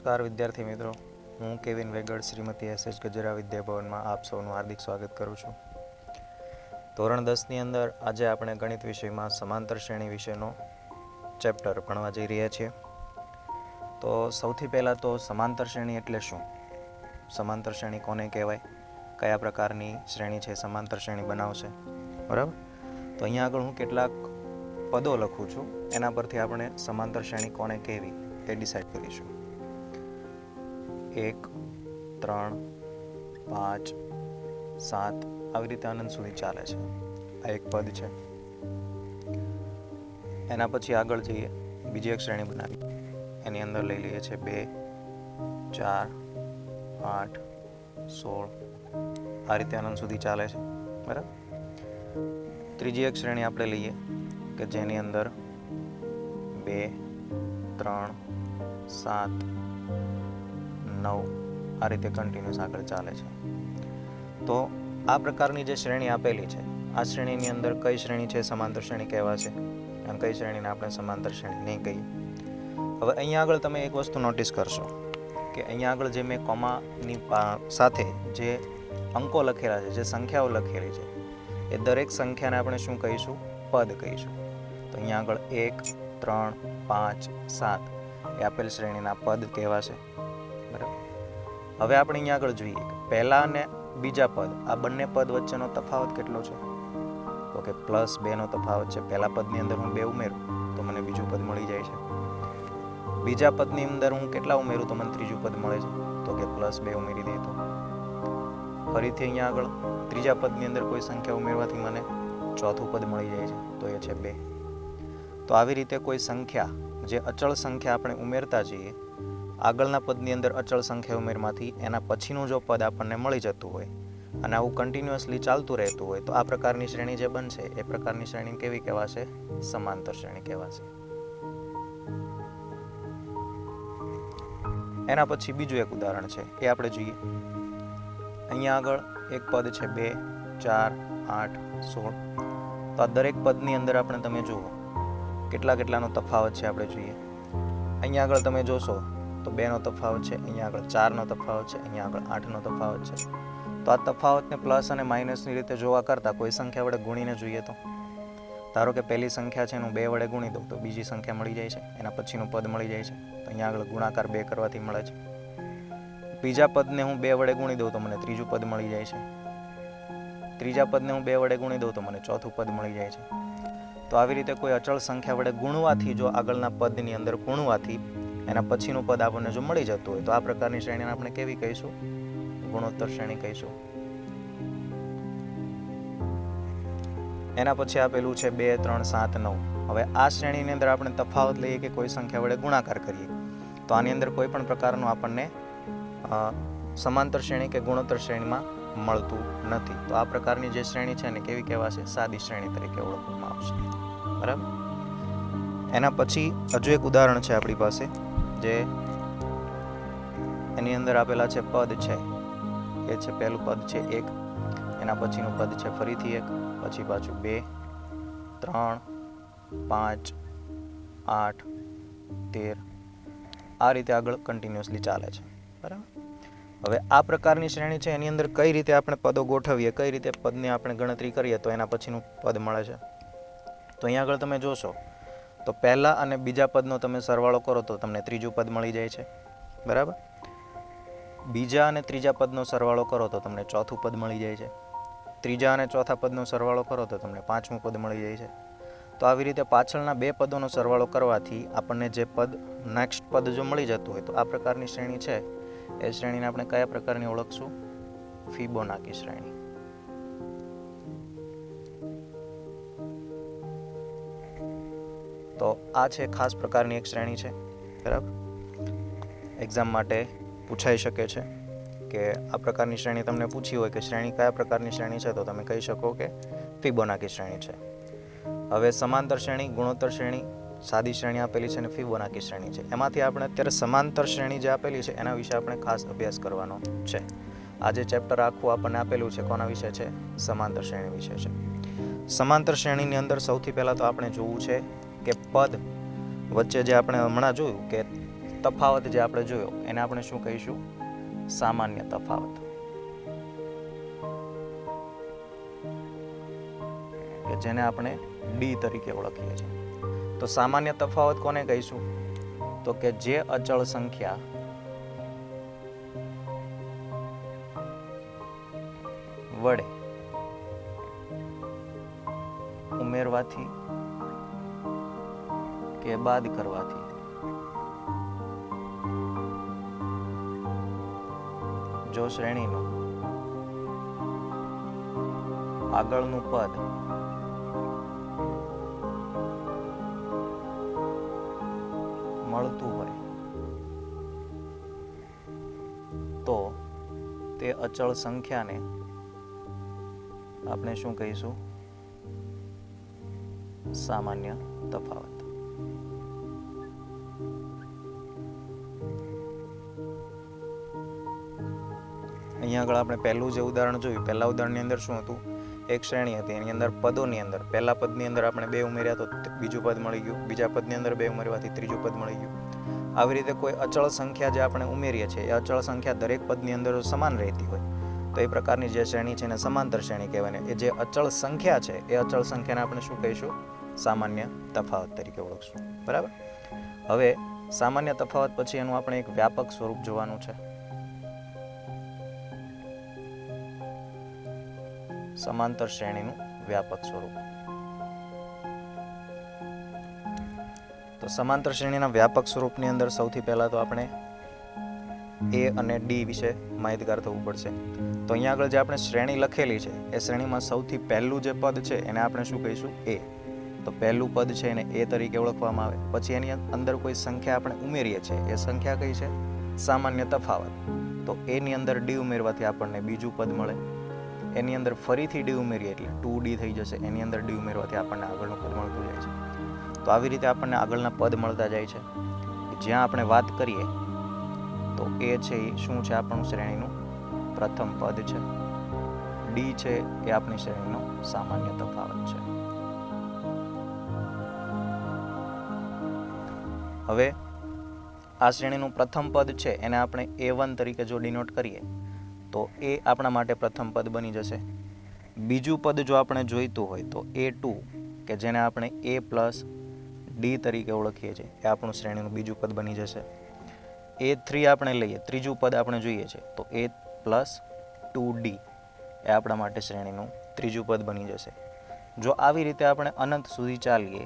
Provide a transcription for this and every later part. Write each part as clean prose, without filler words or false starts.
નમસ્કાર વિદ્યાર્થી મિત્રો, હું કેવિન વેગડ શ્રીમતી એસ.એચ. ગજેરા વિદ્યાભવનમાં આપ સૌનું હાર્દિક સ્વાગત કરું છું. ધોરણ 10ની અંદર આજે આપણે ગણિત વિષયમાં સમાંતર શ્રેણી વિશેનો ચેપ્ટર ભણવા જઈ રહ્યા છીએ. તો સૌથી પહેલાં તો સમાંતર શ્રેણી એટલે શું? સમાંતર શ્રેણી કોને કહેવાય? કયા પ્રકારની શ્રેણી છે સમાંતર શ્રેણી બનાવશે? બરાબર. તો અહીંયા આગળ હું કેટલાક પદો લખું છું, એના પરથી આપણે સમાંતર શ્રેણી કોને કહેવી એ ડિસાઇડ કરીશું. 1, 3, 5, 7 આવી રીતે અનંત સુધી ચાલે છે. આ એક પદ છે. એના પછી આગળ જઈએ, બીજી એક શ્રેણી બનાવી, એની અંદર લઈ લઈએ છીએ 2, 4, 8, 16 આ રીતે અનંત સુધી ચાલે છે. બરાબર. ત્રીજી એક શ્રેણી આપણે લઈએ કે જેની અંદર 2, 3, 7, 9 આ રીતે કન્ટિન્યુઅસ આગળ ચાલે છે. તો આ પ્રકારની જે શ્રેણી આપેલી છે, આ શ્રેણીની અંદર કઈ શ્રેણી છે સમાંતર શ્રેણી કહેવાશે અને કઈ શ્રેણીને આપણે સમાંતર શ્રેણી નહીં કહીએ. હવે અહીંયા આગળ તમે એક વસ્તુ નોટિસ કરશો કે અહીંયા આગળ જે મેં કોમાની સાથે જે અંકો લખેલા છે, જે સંખ્યાઓ લખેલી છે, એ દરેક સંખ્યાને આપણે શું કહીશું? પદ કહીશું. તો અહીંયા આગળ 1, 3, 5, 7 એ આપેલ શ્રેણીના પદ કહેવાશે. બરાબર. હવે આપણે અહીંયા આગળ જોઈએ કે પહેલા અને બીજા પદ, આ બંને પદ વચ્ચેનો તફાવત કેટલો છે? તો કે +2નો તફાવત છે. પહેલા પદની અંદર હું 2 ઉમેરું તો મને બીજું પદ મળી જાય છે. બીજા પદની અંદર હું કેટલા ઉમેરું તો મને ત્રીજું પદ મળે છે? તો કે +2 ઉમેરી દઈએ તો. ફરીથી અહીંયા આગળ ત્રીજા પદની અંદર કોઈ સંખ્યા ઉમેરવાથી મને ચોથું પદ મળી જાય છે, તો એ છે 2. તો આવી રીતે કોઈ સંખ્યા, જે અચળ સંખ્યા આપણે ઉમેરતા જઈએ, આગળના પદની અંદર અચળ સંખ્યા ઉમેરમાંથી એના પછીનું જો પદ આપણને મળી જતું હોય અને આવું કન્ટિન્યુઅસલી ચાલતું રહેતું હોય તો આ પ્રકારની શ્રેણી જે બનશે એ પ્રકારની શ્રેણી કેવી કહેવાશે? સમાંતર શ્રેણી કહેવાશે. એના પછી બીજું એક ઉદાહરણ છે, એ આપણે જોઈએ. અહીંયા આગળ એક પદ છે 2, 4, 8, 16. તો આ દરેક પદની અંદર આપણે તમે જુઓ કેટલાનો તફાવત છે આપણે જોઈએ. અહીંયા આગળ તમે જોશો તો 2નો તફાવત છે, અહીંયા આગળ 4નો તફાવત છે, અહીંયા આગળ 8નો તફાવત છે. તો આ તફાવતને પ્લસ અને માઇનસની રીતે જોવા કરતાં કોઈ સંખ્યા વડે ગુણીને જોઈએ તો ધારો કે પહેલી સંખ્યા છે એનું 2 વડે ગુણી દઉં તો બીજી સંખ્યા મળી જાય છે, એના પછીનું પદ મળી જાય છે. તો અહીંયા આગળ ગુણાકાર 2 કરવાથી મળે છે. બીજા પદને હું 2 વડે ગુણી દઉં તો મને ત્રીજું પદ મળી જાય છે. ત્રીજા પદને હું 2 વડે ગુણી દઉં તો મને ચોથું પદ મળી જાય છે. તો આવી રીતે કોઈ અચળ સંખ્યા વડે ગુણવાથી, જો આગળના પદની અંદર ગુણવાથી એના પછીનું પદ આપણને જો મળી જતું હોય તો આ પ્રકારની શ્રેણીને આપણે કેવી કહીશું? ગુણોત્તર શ્રેણી કહીશું. એના પછી આપેલું છે 2, 3, 7, 9. હવે આ શ્રેણીની અંદર આપણે તફાવત લઈએ કે કોઈ સંખ્યા વડે ગુણાકાર કરીએ તો આની અંદર કોઈ પણ પ્રકારનું આપણને સમાંતર શ્રેણી કે ગુણોત્તર શ્રેણીમાં મળતું નથી. તો આ પ્રકારની જે શ્રેણી છે એને કેવી કહેવાશે? સાદી શ્રેણી તરીકે ઓળખવામાં આવશે. બરાબર. એના પછી હજુ એક ઉદાહરણ છે આપણી પાસે, જે એની અંદર આપેલા છે પદ છે, એ છે પહેલું પદ છે 1, એના પછીનું પદ છે ફરીથી 1, પછી પાછું 2, 3, 5, 8, 13 આ રીતે આગળ કન્ટિન્યુઅસલી ચાલે છે. બરાબર. હવે આ પ્રકારની શ્રેણી છે એની અંદર કઈ રીતે આપણે પદો ગોઠવીએ, કઈ રીતે પદની આપણે ગણતરી કરીએ તો એના પછીનું પદ મળે છે. તો અહીંયા આગળ તમે જોશો તો પહેલા અને બીજા પદનો તમે સરવાળો કરો તો તમને ત્રીજું પદ મળી જાય છે. બરાબર. બીજા અને ત્રીજા પદનો સરવાળો કરો તો તમને ચોથું પદ મળી જાય છે. ત્રીજા અને ચોથા પદનો સરવાળો કરો તો તમને પાંચમું પદ મળી જાય છે. તો આવી રીતે પાછળના 2 પદોનો સરવાળો કરવાથી આપણને જે પદ નેક્સ્ટ પદ જો મળી જતું હોય તો આ પ્રકારની શ્રેણી છે એ શ્રેણીને આપણે કયા પ્રકારની ઓળખશું? ફિબોનાકી શ્રેણી. તો આ છે ખાસ પ્રકારની એક શ્રેણી છે. બરાબર. એક્ઝામ માટે પૂછાઈ શકે છે કે આ પ્રકારની શ્રેણી તમને પૂછી હોય કે શ્રેણી કયા પ્રકારની શ્રેણી છે તો તમે કહી શકો કે ફિબોનાકી શ્રેણી છે. હવે સમાંતર શ્રેણી, ગુણોત્તર શ્રેણી, સાદી શ્રેણી આપેલી છે અને ફિબોનાકી શ્રેણી છે. એમાંથી આપણે અત્યારે સમાંતર શ્રેણી જે આપેલી છે એના વિશે આપણે ખાસ અભ્યાસ કરવાનો છે. આ જે ચેપ્ટર આખું આપણને આપેલું છે કોના વિશે છે? સમાંતર શ્રેણી વિશે છે. સમાંતર શ્રેણીની અંદર સૌથી પહેલાં તો આપણે જોવું છે કે પદ વચ્ચે જે આપણે હમણાં જોયું કે તફાવત જે આપણે જોયો એને આપણે શું કહીશું? સામાન્ય તફાવત, કે જેને આપણે ડી તરીકે ઓળખીએ છીએ. તો સામાન્ય તફાવત કોને કહીશું? તો કે જે અચળ સંખ્યા વડે ઉમેરવાથી કે બાદ કરવાથી જો શ્રેણીનું આગળનું પદ મળતું હોય તો તે અચળ સંખ્યાને આપણે શું કહીશું? સામાન્ય તફાવત. અહીંયા આગળ આપણે પહેલું જે ઉદાહરણ જોયું, પહેલા ઉદાહરણની અંદર શું હતું? એક શ્રેણી હતી, એની અંદર પદોની અંદર પહેલા પદની અંદર આપણે 2 ઉમેર્યા તો બીજું પદ મળી ગયું, બીજા પદની અંદર 2 ઉમેરવાથી ત્રીજું પદ મળી ગયું. આવી રીતે કોઈ અચળ સંખ્યા જે આપણે ઉમેરીએ છીએ એ અચળ સંખ્યા દરેક પદની અંદર સમાન રહેતી હોય તો એ પ્રકારની જે શ્રેણી છે એને સમાંતર શ્રેણી કહેવાય ને. એ જે અચળ સંખ્યા છે એ અચળ સંખ્યાને આપણે શું કહીશું? સામાન્ય તફાવત તરીકે ઓળખશું. બરાબર. હવે સામાન્ય તફાવત પછી એનું આપણે એક વ્યાપક સ્વરૂપ જોવાનું છે. સમાંતર શ્રેણીનું વ્યાપક સ્વરૂપ. તો સમાંતર શ્રેણીના વ્યાપક સ્વરૂપની અંદર સૌથી પહેલા તો આપણે એ અને ડી વિશે માહિતગાર થવું પડશે. તો અહીંયા આગળ જે આપણે શ્રેણી લખેલી છે એ શ્રેણીમાં સૌથી પહેલું જે પદ છે એને આપણે શું કહીશું? એ. તો પહેલું પદ છે એને એ તરીકે ઓળખવામાં આવે. પછી એની અંદર કોઈ સંખ્યા આપણે ઉમેરીએ છીએ, એ સંખ્યા કઈ છે? સામાન્ય તફાવત. તો એની અંદર ડી ઉમેરવાથી આપણને બીજું પદ મળે. એની અંદર ફરીથી ડી ઉમેરીએ એટલે 2D થઈ જશે. એની અંદર ડી ઉમેરવાથી આપણને આગળનું પદ મળતું જાય છે. તો આવી રીતે આપણને આગળના પદ મળતા જાય છે. જ્યાં આપણે વાત કરીએ તો એ છે એ શું છે? આપણું શ્રેણીનું પ્રથમ પદ છે. ડી છે એ આપણી શ્રેણીનો સામાન્ય તફાવત છે. હવે આ શ્રેણીનું પ્રથમ પદ છે એને આપણે A1 તરીકે જો ડિનોટ કરીએ તો એ આપણા માટે પ્રથમ પદ બની જશે. બીજું પદ જો આપણે જોઈતું હોય તો A2 કે જેને આપણે A પ્લસ ડી તરીકે ઓળખીએ છીએ એ આપણું શ્રેણીનું બીજું પદ બની જશે. A3 આપણે લઈએ, ત્રીજું પદ આપણે જોઈએ છે તો A પ્લસ 2D એ આપણા માટે શ્રેણીનું ત્રીજું પદ બની જશે. જો આવી રીતે આપણે અનંત સુધી ચાલીએ,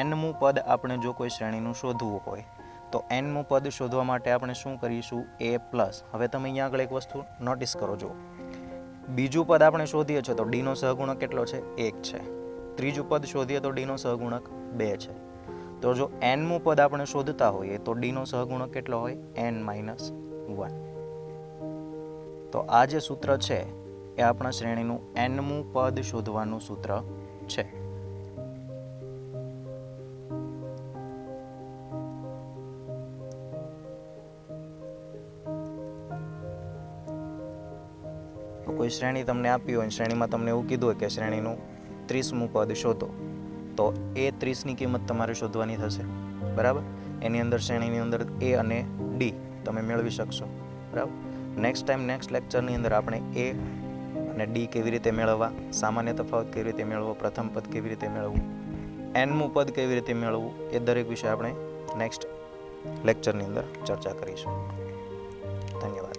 nમું પદ આપણે જો કોઈ શ્રેણીનું શોધવું હોય તો nમું પદ શોધવા માટે આપણે શું કરીશું? A plus. હવે તમે અહીંયા આગળ એક વસ્તુ નોટિસ કરો. જો બીજું પદ આપણે શોધીએ છીએ તો ડીનો સહગુણક કેટલો છે? 1 છે. ત્રીજું પદ શોધીએ તો ડીનો સહગુણક 2 છે. તો જો nમું પદ આપણે શોધતા હોઈએ તો ડીનો સહગુણક કેટલો હોય? n-1. તો આ જે સૂત્ર છે એ આપણા શ્રેણીનું nમું પદ શોધવાનું સૂત્ર છે. કોઈ શ્રેણી તમને આપી હોય, શ્રેણીમાં તમને એવું કીધું હોય કે શ્રેણીનું 30મું પદ શોધો, તો એ 30ની કિંમત તમારે શોધવાની થશે. બરાબર. એની અંદર શ્રેણીની અંદર એ અને ડી તમે મેળવી શકશો. બરાબર. નેક્સ્ટ ટાઈમ નેક્સ્ટ લેક્ચરની અંદર આપણે એ અને ડી કેવી રીતે મેળવવા, સામાન્ય તફાવત કેવી રીતે મેળવવો, પ્રથમ પદ કેવી રીતે મેળવવું, nમું પદ કેવી રીતે મેળવવું એ દરેક વિશે આપણે નેક્સ્ટ લેક્ચરની અંદર ચર્ચા કરીશું. ધન્યવાદ.